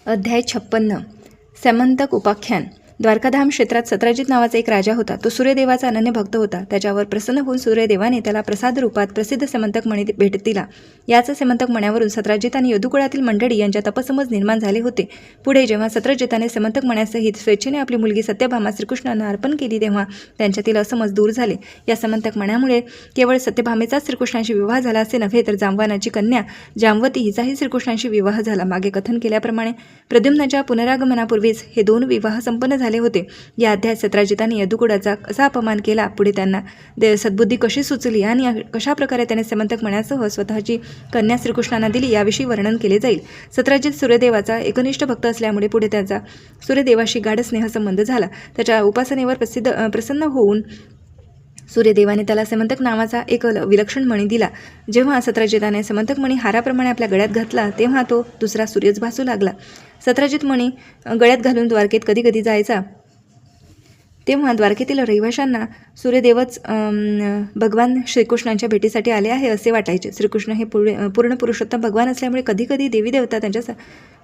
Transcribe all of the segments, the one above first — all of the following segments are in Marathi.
अध्याय 56 समंतक उपाख्यान। द्वारकाधाम क्षेत्रात सत्राजित नावाचा एक राजा होता. तो सूर्यदेवाचा अनन्य भक्त होता. त्याच्यावर प्रसन्न होऊन सूर्यदेवाने त्याला प्रसाद रूपात प्रसिद्ध समंतक मणी भेट दिला. याच समंतक मण्यावरून सत्राजित आणि यदुकुळातील मंडळी यांच्या तपसमज निर्माण झाले होते. पुढे जेव्हा सत्राजिताने समंतक मण्यासहित स्वेच्छेने आपली मुलगी सत्यभामा श्रीकृष्णांना अर्पण केली तेव्हा त्यांच्यातील असमज दूर झाले. या समंतक मण्यामुळे केवळ सत्यभामेचाच श्रीकृष्णांशी विवाह झाला असे नव्हे तर जांबवानाची कन्या जांबवती हिचाही श्रीकृष्णांशी विवाह झाला. मागे कथन केल्याप्रमाणे प्रद्युम्नाच्या पुनरागमनापूर्वीच हे दोन विवाह संपन्न झाले होते. या अध्यायात सत्राजिताने यदुकुळाचा असा अपमान केला. पुढे त्यांना सद्बुद्धी कशी सुचली आणि कशा प्रकारे त्याने समंतक मण्यासह स्वतःची कन्या श्रीकृष्णांना दिली याविषयी वर्णन केले जाईल. सत्राजित सूर्यदेवाचा एकनिष्ठ भक्त असल्यामुळे पुढे त्याचा सूर्यदेवाशी गाढ स्नेहसंबंध झाला. त्याच्या उपासनेवर प्रसन्न होऊन सूर्यदेवाने त्याला समंतक नावाचा एक विलक्षण मणी दिला. जेव्हा सत्राजिताने समंतक मणी हाराप्रमाणे आपल्या गळ्यात घातला तेव्हा तो दुसरा सूर्यच भासू लागला. सत्राजित मणी गळ्यात घालून द्वारकेत कधी कधी जायचा तेव्हा द्वारकेतील रहिवाशांना सूर्यदेवच भगवान श्रीकृष्णांच्या भेटीसाठी आले आहे असे वाटायचे. श्रीकृष्ण हे पूर्ण पुरुषोत्तम भगवान असल्यामुळे कधी कधी देवी देवता त्यांच्या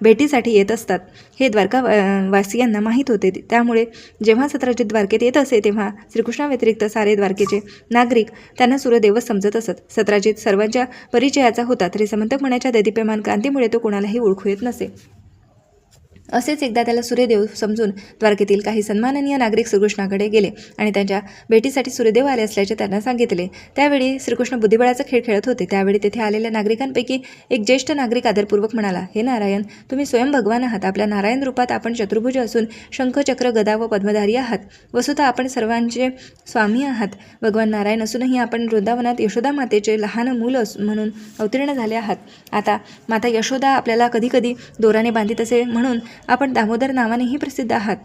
भेटीसाठी येत असतात हे द्वारकावासियांना माहीत होते. त्यामुळे जेव्हा सत्राजित द्वारकेत येत असे तेव्हा श्रीकृष्णाव्यतिरिक्त सारे द्वारकेचे नागरिक त्यांना सूर्यदेवच समजत असत. सत्राजित सर्वांच्या परिचयाचा होता तरी समंतक मण्याच्या दैदिप्यमान कांतीमुळे तो कोणालाही ओळखू येत नसे. असेच एकदा त्याला सूर्यदेव समजून द्वारकेतील काही सन्माननीय नागरिक श्रीकृष्णाकडे गेले आणि त्यांच्या भेटीसाठी सूर्यदेव आले असल्याचे त्यांना सांगितले. त्यावेळी श्रीकृष्ण बुद्धिबळाचा खेळ खेळत होते. त्यावेळी तेथे आलेल्या नागरिकांपैकी एक ज्येष्ठ नागरिक आदरपूर्वक म्हणाला, हे नारायण, तुम्ही स्वयं भगवान आहात. आपल्या नारायण रूपात आपण चतुर्भुज असून शंख चक्र गदा व पद्मधारी आहात. वसुतः आपण सर्वांचे स्वामी आहात. भगवान नारायण असूनही आपण वृंदावनात यशोदा मातेचे लहान मूल म्हणून अवतीर्ण झाले आहात. आता माता यशोदा आपल्याला कधी कधी दोराने बांधित असे म्हणून आपण दामोदर नावानेही प्रसिद्ध आहात.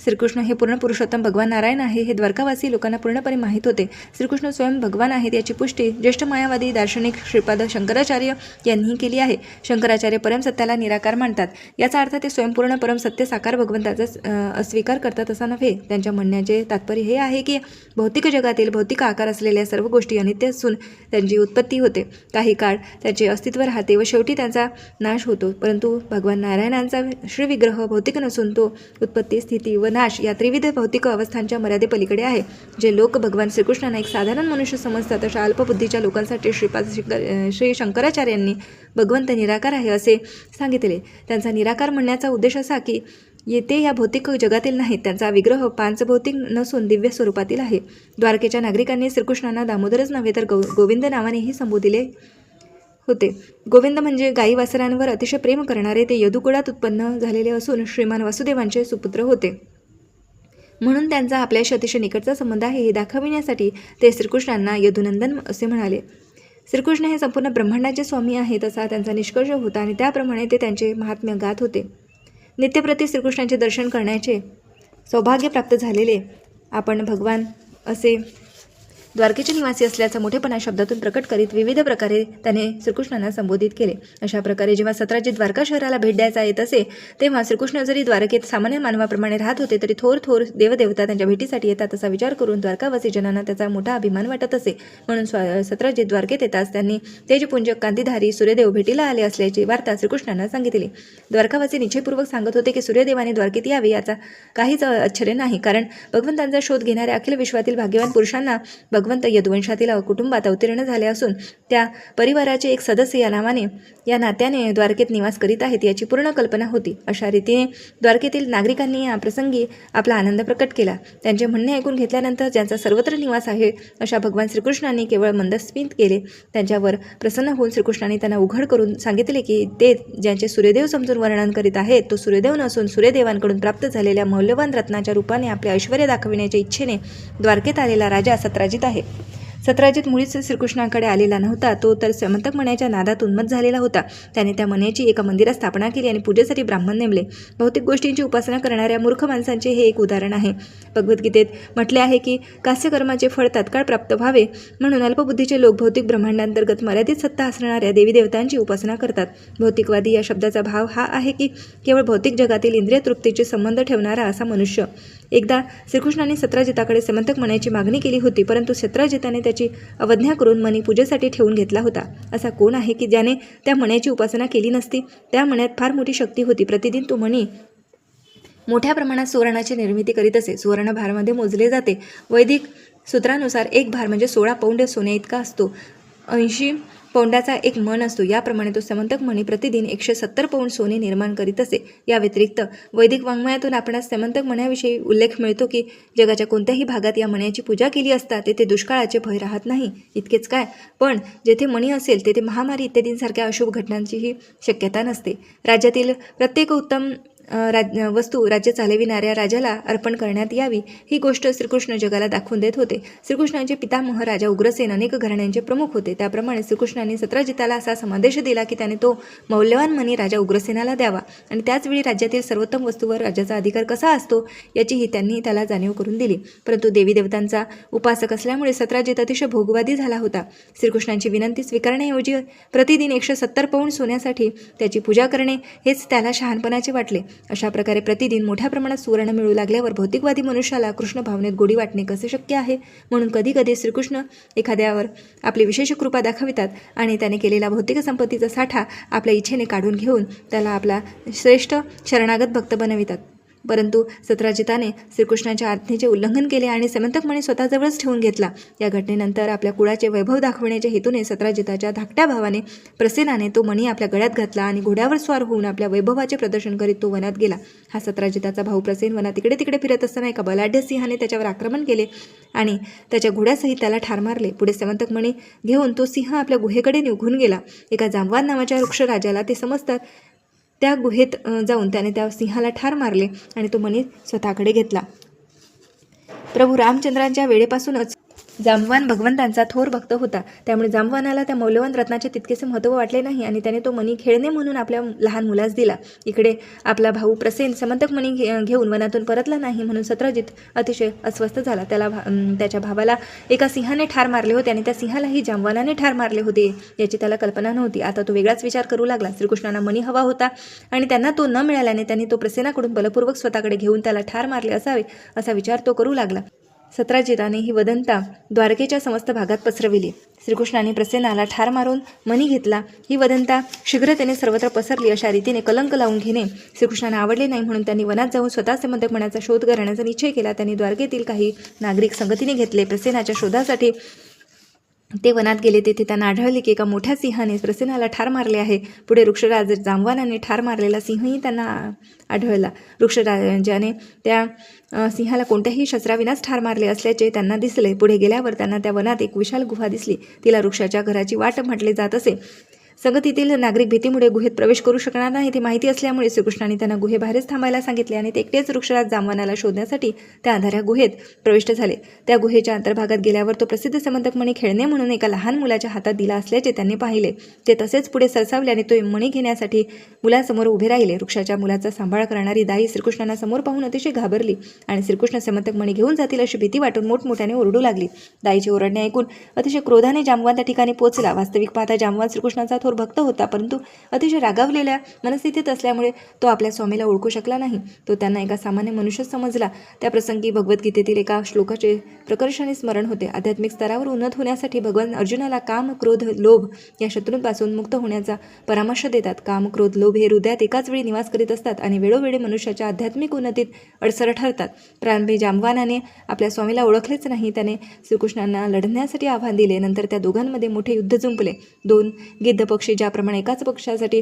श्रीकृष्ण हे पूर्ण पुरुषोत्तम भगवान नारायण आहे हे द्वारकावासी लोकांना पूर्णपणे माहीत होते. श्रीकृष्ण स्वयं भगवान आहेत याची पुष्टी ज्येष्ठ मायावादी दार्शनिक श्रीपाद शंकराचार्य यांनीही केली आहे. शंकराचार्य परमसत्याला निराकार मानतात. याचा अर्थ ते स्वयंपूर्ण परमसत्य साकार भगवंताचा अस्वीकार करतात असा नव्हे. त्यांच्या म्हणण्याचे तात्पर्य हे आहे की भौतिक जगातील भौतिक आकार असलेल्या सर्व गोष्टी अनित्य असून त्यांची उत्पत्ती होते, काही काळ त्याचे अस्तित्व राहते व शेवटी त्यांचा नाश होतो. परंतु भगवान नारायणांचा श्रीविग्रह भौतिक नसून तो उत्पत्ती, स्थिती व नाश या त्रिविध भौतिक अवस्थांच्या मर्यादेपलीकडे आहे. जे लोक भगवान श्रीकृष्णांना एक साधारण मनुष्य समजतात अशा अल्पबुद्धीच्या लोकांसाठी श्री शंकराचार्यांनी भगवंत निराकार आहे असे सांगितले. त्यांचा निराकार म्हणण्याचा उद्देश असा की येथे या भौतिक जगातील नाहीत. त्यांचा विग्रह पांचभौतिक नसून दिव्य स्वरूपातील आहे. द्वारकेच्या नागरिकांनी श्रीकृष्णांना दामोदरच नव्हे तर गोविंद नावानेही संबोधिले होते. गोविंद म्हणजे गाई वासरांवर अतिशय प्रेम करणारे. ते यदुकुळात उत्पन्न झालेले असून श्रीमान वासुदेवांचे सुपुत्र होते. म्हणून त्यांचा आपल्याशी अतिशय निकटचा संबंध आहे हे दाखविण्यासाठी ते श्रीकृष्णांना यदुनंदन असे म्हणाले. श्रीकृष्ण हे संपूर्ण ब्रह्मांडाचे स्वामी आहेत असा त्यांचा निष्कर्ष होता आणि त्याप्रमाणे ते त्यांचे महात्म्य गात होते. नित्यप्रती श्रीकृष्णांचे दर्शन करण्याचे सौभाग्य प्राप्त झालेले आपण भगवान असे द्वारकेचे निवासी असल्याचा मोठेपणा शब्दातून प्रकट करीत विविध प्रकारे त्याने श्रीकृष्णांना संबोधित केले. अशा प्रकारे जेव्हा सत्राजित द्वारका शहराला भेट द्यायचा येत असे तेव्हा श्रीकृष्ण जरी द्वारकेत सामान्य मानवाप्रमाणे राहत होते तरी थोर देवदेवता त्यांच्या भेटीसाठी येतात असा विचार करून द्वारकावासी जनांना त्याचा मोठा अभिमान वाटत असे. म्हणून सत्राजित द्वारकेत येताच त्यांनी तेजपुंज कांतीधारी सूर्यदेव भेटीला आले असल्याची वार्ता श्रीकृष्णांना सांगितली. द्वारकावासी निश्चयपूर्वक सांगत होते की सूर्यदेवाने द्वारकेत यावे याचा काहीच आश्चर्य नाही, कारण भगवंतांचा शोध घेणाऱ्या अखिल विश्वातील भाग्यवान पुरुषांना भगवंत यदुवंशातील कुटुंबात अवतीर्ण झाले असून त्या परिवाराचे एक सदस्य या नात्याने द्वारकेत निवास करीत आहेत याची पूर्ण कल्पना होती. अशा रीतीने द्वारकेतील नागरिकांनी या प्रसंगी आपला आनंद प्रकट केला. त्यांचे म्हणणे ऐकून घेतल्यानंतर ज्यांचा सर्वत्र निवास आहे अशा भगवान श्रीकृष्णांनी केवळ मंदस्मित केले. त्यांच्यावर प्रसन्न होऊन श्रीकृष्णांनी त्यांना उघड करून सांगितले की ते ज्यांचे सूर्यदेव समजून वर्णन करीत आहेत तो सूर्यदेव नसून सूर्यदेवांकडून प्राप्त झालेल्या मौल्यवान रत्नाच्या रूपाने आपले ऐश्वर्य दाखविण्याच्या इच्छेने द्वारकेत आलेला राजा सत्राजित आहे. सत्राजित मुळीच श्रीकृष्णाकडे आलेला नव्हता. तो तर समंतक मण्याच्या नादात उन्मत्त झालेला होता. त्याने त्या मण्याची एका मंदिरात स्थापना केली आणि पूजेसाठी ब्राह्मण नेमले. भौतिक गोष्टींची उपासना करणाऱ्या मूर्ख माणसांचे हे एक उदाहरण आहे. भगवद्गीतेत म्हटले आहे की कास्यकर्माचे फळ तात्काळ प्राप्त व्हावे म्हणून अल्पबुद्धीचे लोक भौतिक ब्रह्मांडांतर्गत मर्यादित सत्ता असणाऱ्या देवी देवतांची उपासना करतात. भौतिकवादी या शब्दाचा भाव हा आहे की केवळ भौतिक जगातील इंद्रिय तृप्तीचे संबंध ठेवणारा असा मनुष्य. एकदा श्रीकृष्णाने सत्राजिताकडे समंतक मण्याची मागणी केली होती, परंतु सत्राजिताने त्याची अवज्ञा करून मणी पूजेसाठी ठेवून घेतला होता. असा कोण आहे की ज्याने त्या मण्याची उपासना केली नसती? त्या मण्यात फार मोठी शक्ती होती. प्रतिदिन तो मणी मोठ्या प्रमाणात सुवर्णाची निर्मिती करीत असे. सुवर्ण भारमध्ये मोजले जाते. वैदिक सूत्रानुसार एक भार म्हणजे 16 पौंड सोन्या इतका असतो. 80 पौंडाचा एक मन असतो. याप्रमाणे तो समंतक मणी प्रतिदिन 170 पौंड सोने निर्माण करीत असे. या व्यतिरिक्त वैदिक वाङ्मयातून आपणास समंतक मण्याविषयी उल्लेख मिळतो की जगाच्या कोणत्याही भागात या मण्याची पूजा केली असता तेथे दुष्काळाचे भय राहत नाही. इतकेच काय, पण जेथे मणी असेल तेथे महामारी इत्यादींसारख्या अशुभ घटनांचीही शक्यता नसते. राज्यातील प्रत्येक उत्तम वस्तू राज्य चालविणाऱ्या राजाला अर्पण करण्यात यावी ही गोष्ट श्रीकृष्ण जगाला दाखवून देत होते. श्रीकृष्णाचे पितामह राजा उग्रसेन अनेक घराण्यांचे प्रमुख होते. त्याप्रमाणे श्रीकृष्णाने सत्राजिताला असा संदेश दिला की त्याने तो मौल्यवान मणी राजा उग्रसेनाला द्यावा आणि त्याचवेळी राज्यातील सर्वोत्तम वस्तूवर राजाचा अधिकार कसा असतो याचीही त्यांनी त्याला जाणीव करून दिली. परंतु देवी देवतांचा उपासक असल्यामुळे सत्राजित अतिशय भोगवादी झाला होता. श्रीकृष्णांची विनंती स्वीकारण्याऐवजी प्रतिदिन 170 पौंड सोन्यासाठी त्याची पूजा करणे हेच त्याला शहाणपणाचे वाटले. अशा प्रकारे प्रतिदिन मोठ्या प्रमाणात सुवर्ण मिळू लागल्यावर भौतिकवादी मनुष्याला कृष्ण भावनेत गोडी वाटणे कसे शक्य आहे? म्हणून कधी कधी श्रीकृष्ण एखाद्यावर आपली विशेष कृपा दाखवितात आणि त्याने केलेला भौतिक संपत्तीचा साठा आपल्या इच्छेने काढून घेऊन त्याला आपला श्रेष्ठ शरणागत भक्त बनवितात. परंतु सत्राजिताने श्रीकृष्णाच्या आज्ञेचे उल्लंघन केले आणि समंतक मणी स्वतःजवळच ठेवून घेतला. या घटनेनंतर आपल्या कुळाचे वैभव दाखविण्याच्या हेतूने सत्राजिताच्या धाकट्या भावाने प्रसेनाने तो मणी आपल्या गळ्यात घातला आणि घोड्यावर स्वार होऊन आपल्या वैभवाचे प्रदर्शन करीत तो वनात गेला. हा सत्राजिताचा भाऊ प्रसेन वनात इकडे तिकडे फिरत असताना एका बलाढ्य सिंहाने त्याच्यावर आक्रमण केले आणि त्याच्या घोड्यासहित त्याला ठार मारले. पुढे समंतक मणी घेऊन तो सिंह आपल्या गुहेकडे निघून गेला. एका जांबवान नावाच्या वृक्षराजाला ते समजतात त्या गुहेत जाऊन त्याने त्या सिंहाला ठार मारले आणि तो मणी स्वतःकडे घेतला. प्रभू रामचंद्रांच्या वेळेपासूनच जांबवान भगवंतांचा थोर भक्त होता. त्यामुळे जांबवानाला त्या मौल्यवान रत्नाचे तितकेसे महत्त्व वाटले नाही आणि त्याने तो मणी खेळणे म्हणून आपल्या लहान मुलास दिला. इकडे आपला भाऊ प्रसेन समंतक मणी घेऊन वनातून परतला नाही म्हणून सत्राजित अतिशय अस्वस्थ झाला. त्याच्या भावाला एका सिंहाने ठार मारले होते आणि त्या सिंहालाही जांबवानाने ठार मारले होते याची त्याला कल्पना नव्हती. आता तो वेगळाच विचार करू लागला. श्रीकृष्णांना मणी हवा होता आणि त्यांना तो न मिळाल्याने त्यांनी तो प्रसेनाकडून बलपूर्वक स्वतःकडे घेऊन त्याला ठार मारले असावे असा विचार तो करू लागला. सत्राजिताने ही वदंता द्वारकेच्या समस्त भागात पसरविली. श्रीकृष्णाने प्रसेनाला ठार मारून मणी घेतला ही वदंता शीघ्रतेने सर्वत्र पसरली. अशा रीतीने कलंक लावून घेणे श्रीकृष्णांना आवडले नाही म्हणून त्यांनी वनात जाऊन स्वतः समंतक मण्याचा शोध करण्याचा निश्चय केला. त्यांनी द्वारकेतील काही नागरिक संगतीने घेतले. प्रसेनाच्या शोधासाठी ते वनात गेले. तेथे त्यांना आढळले की एका मोठ्या सिंहाने प्रसेनाला ठार मारले आहे. पुढे वृक्षराज जांबवानाने ठार मारलेला सिंहही त्यांना आढळला. वृक्षराजाने त्या सिंहाला कोणत्याही शस्त्राविनाच ठार मारले असल्याचे त्यांना दिसले. पुढे गेल्यावर त्यांना त्या वनात एक विशाल गुहा दिसली. तिला वृक्षाच्या घराची वाट म्हटले जात असे. संगतीतील नागरिक भीतीमुळे गुहेत प्रवेश करू शकणार नाही ते माहिती असल्यामुळे श्रीकृष्णांनी त्यांना गुहेबाहेरच थांबायला सांगितले आणि ते एकटेच वृक्षराज जांबवानाला शोधण्यासाठी त्या अंधाऱ्या गुहेत प्रविष्ट झाले. त्या गुहेच्या अंतर्भागात गेल्यावर तो प्रसिद्ध समंतक मणी खेळणे म्हणून एका लहान मुलाच्या हातात दिला असल्याचे त्यांनी पाहिले. ते तसेच पुढे सरसावले आणि तो मणी घेण्यासाठी मुलासमोर उभे राहिले. वृक्षाच्या मुलाचा सांभाळ करणारी दाई श्रीकृष्णांना समोर पाहून अतिशय घाबरली आणि श्रीकृष्ण समंतक मणी घेऊन जातील अशी भीती वाटून मोठमोठ्याने ओरडू लागली. दाईचे ओरडणे ऐकून अतिशय क्रोधाने जांबवान त्या ठिकाणी पोहोचला. वास्तविक पाहता जांबवान श्रीकृष्णाचा थोर भक्त होता, परंतु अतिशय रागावलेल्या मनस्थितीत असल्यामुळे तो आपल्या स्वामीला ओळखू शकला नाही. तो त्यांना एका सामान्य मनुष्य समजला. त्या प्रसंगी भगवद्गीतेतील एका श्लोकाचे प्रकर्षाने स्मरण होते. आध्यात्मिक स्तरावर उन्नत होण्यासाठी भगवान अर्जुनाला काम, क्रोध, लोभ या शत्रूंपासून मुक्त होण्याचा परामर्श देतात. काम, क्रोध, लोभ हे हृदयात एकाच वेळी निवास करीत असतात आणि वेळोवेळी मनुष्याच्या आध्यात्मिक उन्नतीत अडसर ठरतात. प्रारंभी जांबवानाने आपल्या स्वामीला ओळखलेच नाही. त्याने श्रीकृष्णांना लढण्यासाठी आव्हान दिले. नंतर त्या दोघांमध्ये मोठे युद्ध जुंपले. दोन गिद्ध पक्षी ज्याप्रमाणे एकाच पक्षासाठी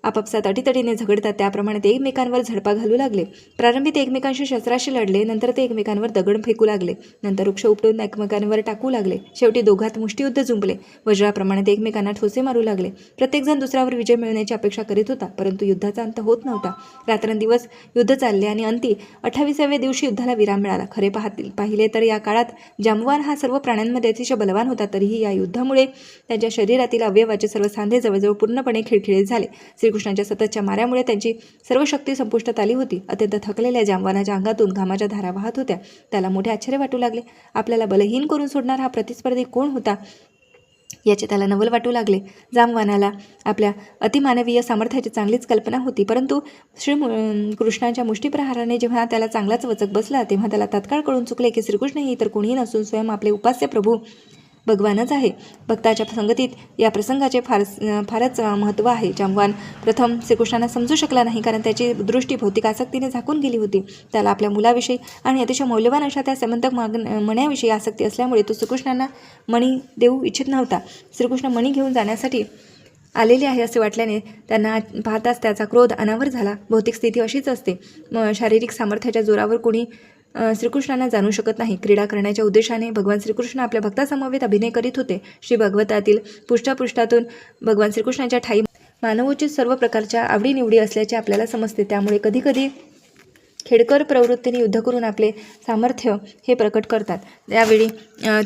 आपापसात अटीतटीने झगडतात त्याप्रमाणे ते एकमेकांवर झडपा घालू लागले. प्रारंभी ते एकमेकांशी शस्त्राशी लढले. नंतर ते एकमेकांवर दगड फेकू लागले. नंतर वृक्ष उपटून एकमेकांवर टाकू लागले. शेवटी दोघात मुष्टियुद्ध जुंपले. वज्राप्रमाणे ते एकमेकांना ठोसे मारू लागले. प्रत्येकजण दुसऱ्यावर विजय मिळवण्याची अपेक्षा करीत होता, परंतु युद्धाचा अंत होत नव्हता. रात्रंदिवस युद्ध चालले आणि अंती 28व्या दिवशी युद्धाला विराम मिळाला. खरे पाहिले तर या काळात जांबवान हा सर्व प्राण्यांमध्ये अतिशय बलवान होता. तरीही या युद्धामुळे त्यांच्या शरीरातील अवयवाचे सर्व सांधे जवळजवळ पूर्णपणे खिळखिळीत झाले. श्रीकृष्णांच्या सततच्या माऱ्यामुळे त्यांची सर्व शक्ती संपुष्टात आली होती. अत्यंत थकलेल्या जांबवानाच्या अंगातून घामाच्या धारा वाहत होत्या. त्याला मोठे आश्चर्य वाटू लागले. आपल्याला बलहीन करून सोडणारा हा प्रतिस्पर्धी कोण होता? याचे त्याला नवल वाटू लागले. जामवानाला आपल्या अतिमानवीय सामर्थ्याची चांगलीच कल्पना होती, परंतु कृष्णाच्या मुष्टीप्रहाराने जेव्हा त्याला चांगलाच वचक बसला तेव्हा त्याला तात्काळ कळून चुकले की श्रीकृष्ण हे इतर कोणीही नसून स्वयं आपले उपास्य प्रभू भगवानच आहे. भक्ताच्या संगतीत या प्रसंगाचे फारच महत्त्व आहे. जांबवान प्रथम श्रीकृष्णांना समजू शकला नाही, कारण त्याची दृष्टी भौतिक आसक्तीने झाकून गेली होती. त्याला आपल्या मुलाविषयी आणि अतिशय मौल्यवान अशा त्या समंतक मण्याविषयी आसक्ती असल्यामुळे तो श्रीकृष्णांना मणी देऊ इच्छित नव्हता. श्रीकृष्ण मणी घेऊन जाण्यासाठी आलेले आहे असे वाटल्याने त्यांना पाहताच त्याचा क्रोध अनावर झाला. भौतिक स्थिती अशीच असते. शारीरिक सामर्थ्याच्या जोरावर कोणी श्रीकृष्णांना जाणू शकत नाही. क्रीडा करण्याच्या उद्देशाने भगवान श्रीकृष्ण आपल्या भक्तासमवेत अभिनय करीत होते. श्री भगवतातील पृष्ठापृष्ठातून भगवान श्रीकृष्णाच्या ठाई मानवोचित सर्व प्रकारच्या आवडीनिवडी असल्याचे आपल्याला समजते. त्यामुळे कधीकधी खेडकर प्रवृत्तीने युद्ध करून आपले सामर्थ्य हे प्रकट करतात. त्यावेळी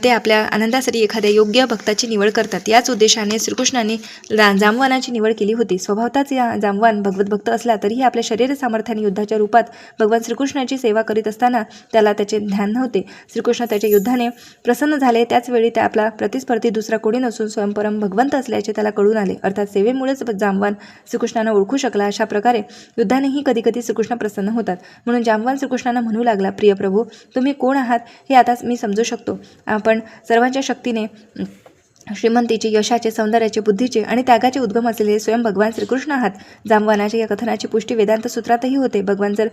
ते आपल्या आनंदासाठी एखाद्या योग्य भक्ताची निवड करतात. याच उद्देशाने श्रीकृष्णांनी जांबवानाची निवड केली होती. स्वभावताच या जांबवान भगवत भक्त असला तरीही आपल्या शरीर सामर्थ्याने युद्धाच्या रूपात भगवान श्रीकृष्णाची सेवा करीत असताना त्याला त्याचे ध्यान नव्हते. श्रीकृष्ण त्याच्या युद्धाने प्रसन्न झाले. त्याचवेळी त्या आपला प्रतिस्पर्धी दुसरा कोणी नसून स्वयंपरम भगवंत असल्याचे त्याला कळून आले. अर्थात सेवेमुळेच जांबवान श्रीकृष्णांना ओळखू शकला. अशा प्रकारे युद्धानेही कधीकधी श्रीकृष्ण प्रसन्न होतात. म्हणून जांबवान श्रीकृष्णांना म्हणू लागला, प्रिय प्रभू, तुम्ही कोण आहात हे आता मी समजू शकतो. आपण सर्वांच्या शक्तीने श्रीमंतीचे, यशाचे, सौंदर्याचे, बुद्धीचे आणि त्यागाचे उद्गम असलेले स्वयं भगवान श्रीकृष्ण आहात. जांबवानाच्या या कथनाची पुष्टी वेदांत सूत्रातही होते. भगवान जर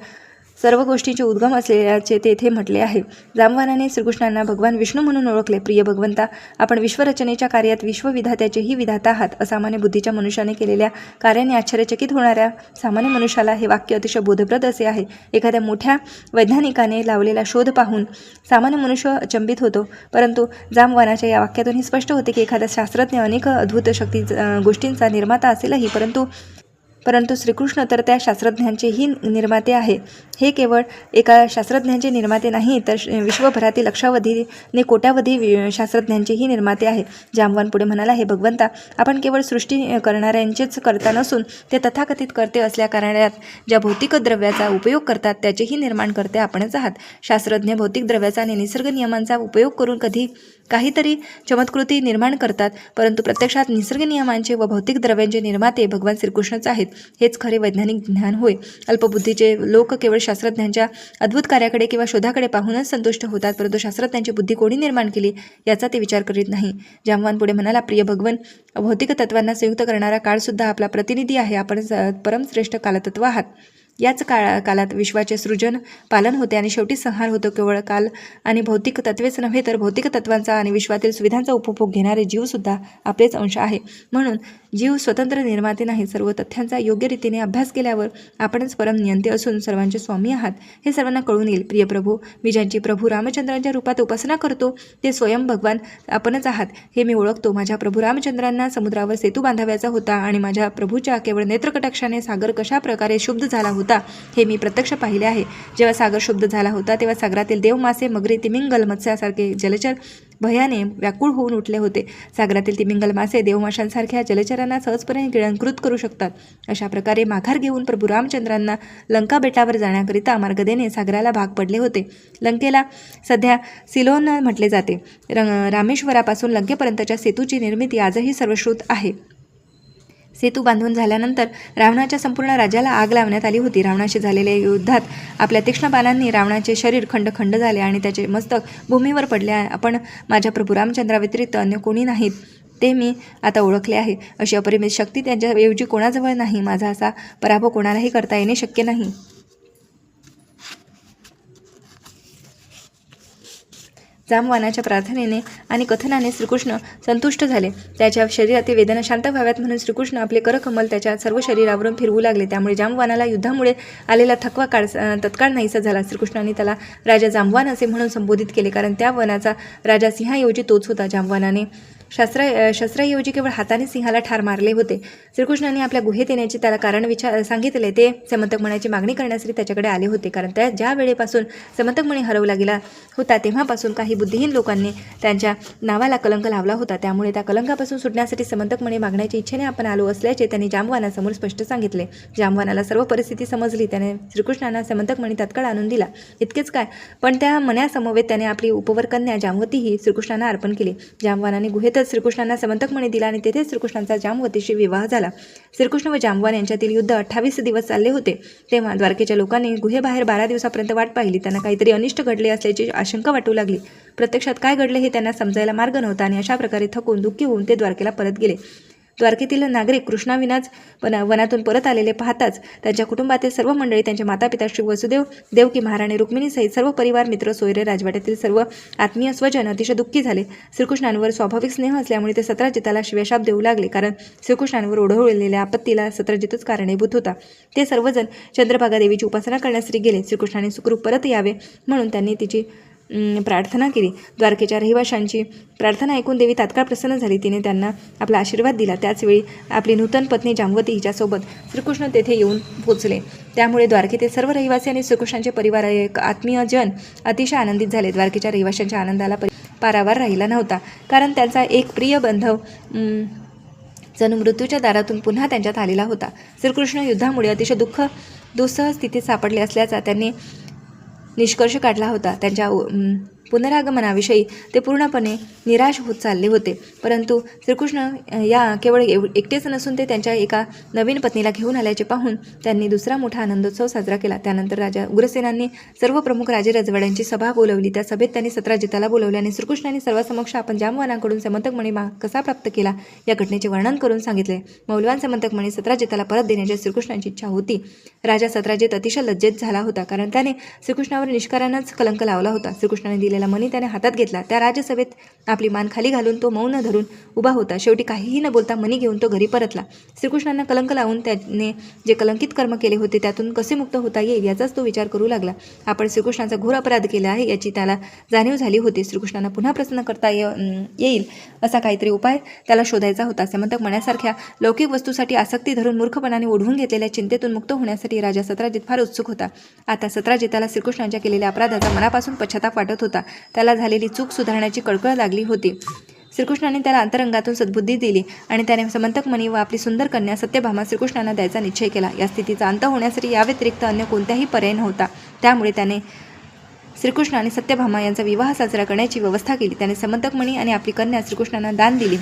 सर्व गोष्टींचे उद्गम असलेल्याचे तेथे म्हटले आहे. जांबवानाने श्रीकृष्णांना भगवान विष्णू म्हणून ओळखले. प्रिय भगवंता, आपण विश्वरचनेच्या कार्यात विश्वविधात्याचेही विधाता आहात. असामान्य बुद्धीच्या मनुष्याने केलेल्या कार्याने आश्चर्यचकित होणाऱ्या सामान्य मनुष्याला हे वाक्य अतिशय बोधप्रद असे आहे. एखाद्या मोठ्या वैज्ञानिकाने लावलेला शोध पाहून सामान्य मनुष्य अचंबित होतो, परंतु जांबवानाच्या या वाक्यातून हे स्पष्ट होते की एखादा शास्त्रज्ञ अनेक अद्भुत गोष्टींचा निर्माता असेलही, परंतु श्रीकृष्ण तर त्या शास्त्रज्ञांचेही निर्माते आहे. हे केवळ एका शास्त्रज्ञांचे निर्माते नाही, तर विश्वभरातील लक्षावधीने कोट्यावधी शास्त्रज्ञांचेही निर्माते आहे. जांबवान पुढे म्हणाला, हे भगवंता, आपण केवळ सृष्टी करणाऱ्यांचेच करता नसून ते तथाकथित करते असल्या कारणात ज्या भौतिक द्रव्याचा उपयोग करतात त्याचेही निर्माण करते आपणच आहात. शास्त्रज्ञ भौतिक द्रव्याचा आणि निसर्ग नियमांचा उपयोग करून काहीतरी चमत्कृती निर्माण करतात, परंतु प्रत्यक्षात निसर्ग नियमांचे व भौतिक द्रव्यांचे निर्माते भगवान श्रीकृष्णच आहेत. हेच खरे वैज्ञानिक ज्ञान होय. अल्पबुद्धीचे लोक केवळ शास्त्रज्ञांच्या अद्भुत कार्याकडे किंवा शोधाकडे पाहूनच संतुष्ट होतात, परंतु शास्त्रज्ञांची बुद्धी कोणी निर्माण केली याचा ते विचार करीत नाही. जांबवान पुढे म्हणाला, प्रिय भगवन, भौतिक तत्वांना संयुक्त करणारा काळसुद्धा आपला प्रतिनिधी आहे. आपण परमश्रेष्ठ कालतत्व आहात. याच कालात विश्वाचे सृजन, पालन होते आणि शेवटी संहार होतो. केवळ काल आणि भौतिक तत्वेच नव्हे, तर भौतिक तत्वांचा आणि विश्वातील सुविधांचा उपभोग घेणारे जीवसुद्धा आपलेच अंश आहे. म्हणून जीव स्वतंत्र निर्माते नाही. सर्व तथ्यांचा योग्य रीतीने अभ्यास केल्यावर आपणच परम नियंते असून सर्वांचे स्वामी आहात हे सर्वांना कळून येईल. प्रिय प्रभू, मी ज्यांची प्रभू रामचंद्रांच्या रूपात उपासना करतो ते स्वयं भगवान आपणच आहात हे मी ओळखतो. माझ्या प्रभू रामचंद्रांना समुद्रावर सेतू बांधाव्याचा होता आणि माझ्या प्रभूच्या केवळ नेत्रकटाक्षाने सागर कशा प्रकारे शुद्ध झाला होता हे मी प्रत्यक्ष पाहिले आहे. जेव्हा सागर शुद्ध झाला होता तेव्हा सागरातील देव, मासे, मगरी, तिमिंगल, मत्स्यासारखे जलचर भयाने व्याकुळ होऊन उठले होते. सागरातील तिमिंगल मासे देवमाशांसारख्या जलचरांना सहजपणे गिळंकृत करू शकतात. अशा प्रकारे माघार घेऊन प्रभू रामचंद्रांना लंका बेटावर जाण्याकरिता मार्ग देणे सागराला भाग पडले होते. लंकेला सध्या सिलोन म्हटले जाते. रामेश्वरापासून लंकेपर्यंतच्या सेतूची निर्मिती आजही सर्वश्रुत आहे. सेतू बांधून झाल्यानंतर रावणाच्या संपूर्ण राज्याला आग लावण्यात आली होती. रावणाशी झालेल्या युद्धात आपल्या तीक्ष्ण बाणांनी रावणाचे शरीर खंड झाले आणि त्याचे मस्तक भूमीवर पडले. आपण माझ्या प्रभू रामचंद्राव्यतिरिक्त अन्य कोणी नाहीत ते मी आता ओळखले आहे. अशी अपरिमित शक्ती त्यांच्याऐवजी कोणाजवळ नाही. माझा असा पराभव कोणालाही करता येणे शक्य नाही. जांबवानाच्या प्रार्थनेने आणि कथनाने श्रीकृष्ण संतुष्ट झाले. त्याच्या शरीरातील वेदना शांत व्हाव्यात म्हणून श्रीकृष्ण आपले करकमल त्याच्या सर्व शरीरावरून फिरवू लागले. त्यामुळे जांबवानाला युद्धामुळे आलेला थकवा तत्काळ नाहीसा झाला. श्रीकृष्णांनी त्याला राजा जांबवान असे म्हणून संबोधित केले, कारण त्या वनाचा राजा सिंहाऐवजी तोच होता. जांबवानाने शस्त्राऐवजी केवळ हाताने सिंहाला ठार मारले होते. श्रीकृष्णांनी आपल्या गुहेत येण्याचे त्याला कारण सांगितले. ते समंतकमण्याची मागणी करण्यासाठी त्याच्याकडे आले होते, कारण त्या ज्या वेळेपासून समंतकमणी हरवला गेला होता तेव्हापासून काही बुद्धिहीन लोकांनी त्यांच्या नावाला कलंक लावला होता. त्यामुळे त्या कलंकापासून सुटण्यासाठी समंतकमणी मागण्याच्या इच्छेने आपण आलो असल्याचे त्यांनी जांबवानासमोर स्पष्ट सांगितले. जांबवानाला सर्व परिस्थिती समजली. त्याने श्रीकृष्णांना समंतकमणी तत्काळ आणून दिला. इतकेच काय, पण त्या मण्यासमवेत त्याने आपली उपवर कन्या जांबवतीही श्रीकृष्णांना अर्पण केली. जांबवानाने गुहेतच तिथंच श्रीकृष्णांना समंतकमणी दिला आणि तेथेच श्रीकृष्णांचा जांबवतीशी विवाह झाला. श्रीकृष्ण व जांबवान यांच्यातील युद्ध 28 दिवस चालले होते. तेव्हा द्वारकेच्या लोकांनी गुहेबाहेर 12 दिवसापर्यंत वाट पाहिली. त्यांना काहीतरी अनिष्ट घडले असल्याची आशंका वाटू लागली. प्रत्यक्षात काय घडले हे त्यांना समजायला मार्ग नव्हता आणि अशा प्रकारे थकून दुःखी होऊन ते द्वारकेला परत गेले. द्वारकेतील नागरिक कृष्णाविनाच वनातून परत आलेले पाहताच त्यांच्या कुटुंबातील सर्व मंडळी, त्यांचे मातापिता श्री वसुदेव, देवकी महाराणी रुक्मिणीसहित सर्व परिवार, मित्र, सोयरे, राजवाड्यातील सर्व आत्मीय स्वजन अतिशय दुःखी झाले. श्रीकृष्णांवर स्वाभाविक स्नेह असल्यामुळे ते सत्राजिताला शिव्याशाप देऊ लागले, कारण श्रीकृष्णांवर ओढवलेल्या आपत्तीला सत्राजितच कारणीभूत होता. ते सर्वजण चंद्रभागा देवीची उपासना करण्यासाठी गेले. श्रीकृष्णाने सुखरूप परत यावे म्हणून त्यांनी तिची प्रार्थना केली. द्वारकेच्या रहिवाशांची प्रार्थना ऐकून देवी तात्काळ प्रसन्न झाली. तिने त्यांना आपला आशीर्वाद दिला. त्याचवेळी आपली नूतन पत्नी जांबवती हिच्यासोबत श्रीकृष्ण तेथे येऊन पोचले. त्यामुळे द्वारकेतील सर्व रहिवासी आणि श्रीकृष्णांचे परिवार आत्मीय जन अतिशय आनंदित झाले. द्वारकेच्या रहिवाशांच्या आनंदाला पारावार राहिला नव्हता, कारण त्यांचा एक प्रिय बांधव जणू मृत्यूच्या दारातून पुन्हा त्यांच्यात आलेला होता. श्रीकृष्ण युद्धामुळे अतिशय दुस्सह स्थितीत सापडले असल्याचा त्यांनी निष्कर्ष काढला होता. त्यांच्या पुनरागमनाविषयी ते पूर्णपणे निराश होत चालले होते. परंतु श्रीकृष्ण या केवळ एकटेच नसून ते त्यांच्या एका नवीन पत्नीला घेऊन आल्याचे पाहून त्यांनी दुसरा मोठा आनंदोत्सव साजरा केला. त्यानंतर राजा उग्रसेनांनी सर्व प्रमुख राजे राजवाड्यांची सभा बोलवली. त्या सभेत त्यांनी सत्राजिताला बोलवले आणि श्रीकृष्णांनी सर्वांसमक्ष आपण जांबवानाकडून समंतकमणी कसा प्राप्त केला या घटनेचे वर्णन करून सांगितले. मौल्यवान समंतकमणी सत्राजिताला परत देण्याची श्रीकृष्णांची इच्छा होती. राजा सत्राजित अतिशय लज्जित झाला होता, कारण त्याने श्रीकृष्णावर निष्कारणच कलंक लावला होता. श्रीकृष्णाने दिलेला मणी त्याने हातात घेतला. त्या राजसभेत आपली मान खाली घालून तो मौन धरून उभा होता. शेवटी काहीही न बोलता मणी घेऊन तो घरी परतला. श्रीकृष्णांना कलंक लावून त्याने जे कलंकित कर्म केले होते त्यातून कसे मुक्त होता येईल याचाच तो विचार करू लागला. आपण श्रीकृष्णाचा घोर अपराध केला आहे याची त्याला जाणीव झाली होती. श्रीकृष्णांना पुन्हा प्रसन्न करता येईल असा काहीतरी उपाय त्याला शोधायचा होता. समंतक मण्यासारख्या लौकिक वस्तूसाठी आसक्ती धरून मूर्खपणाने ओढवून घेतलेल्या चिंतेतून मुक्त होण्यासाठी राजा सत्राजित फार उत्सुक होता. आता सत्राजिताला श्रीकृष्णांच्या केलेल्या अपराधाचा मनापासून पश्चाताप वाटत होता. त्याला झालेली चूक सुधारण्याची कळकळ लागली होती. श्रीकृष्णाने त्याला अंतरंगातून सद्बुद्धी दिली आणि त्याने समंतकमणी व आपली सुंदर कन्या सत्यभामा श्रीकृष्णांना द्यायचा निश्चय केला. या स्थितीचा अंत होण्यासाठी या व्यतिरिक्त अन्य कोणताही पर्याय नव्हता. त्यामुळे त्याने श्रीकृष्ण आणि सत्यभामा यांचा विवाह साजरा करण्याची व्यवस्था केली. त्याने समंतकमणी आणि आपली कन्या श्रीकृष्णांना दान दिली.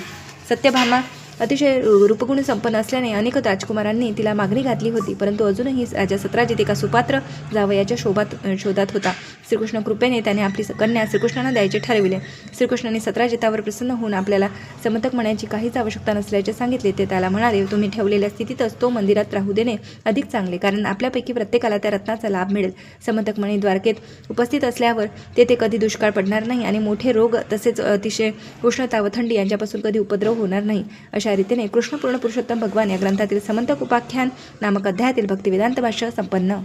सत्यभामा अतिशय रूपगुण संपन्न असल्याने अनेक राजकुमारांनी तिला मागणी घातली होती, परंतु अजूनही राजा सत्राजित एका सुपात्र जावयाच्या शोधात होता. श्रीकृष्ण कृपेने त्याने आपली कन्या श्रीकृष्णांना द्यायचे ठरविले. श्रीकृष्णाने सत्राजितावर प्रसन्न होऊन आपल्याला समंतक म्हणण्याची काहीच आवश्यकता नसल्याचे सांगितले. ते त्याला म्हणाले, तुम्ही ठेवलेल्या स्थितीतच तो मंदिरात राहू देणे अधिक चांगले, कारण आपल्यापैकी प्रत्येकाला त्या रत्नाचा लाभ मिळेल. समंतक मणी द्वारकेत उपस्थित असल्यावर तेथे कधी दुष्काळ पडणार नाही आणि मोठे रोग तसेच अतिशय उष्णता व थंडी यांच्यापासून कधी उपद्रव होणार नाही. अशा रीतीने कृष्णपूर्ण पुरुषोत्तम भगवान या ग्रंथातील समंतक उपाख्यान नामक अध्यायातील भक्तिवेदांत भाष्य संपन्न.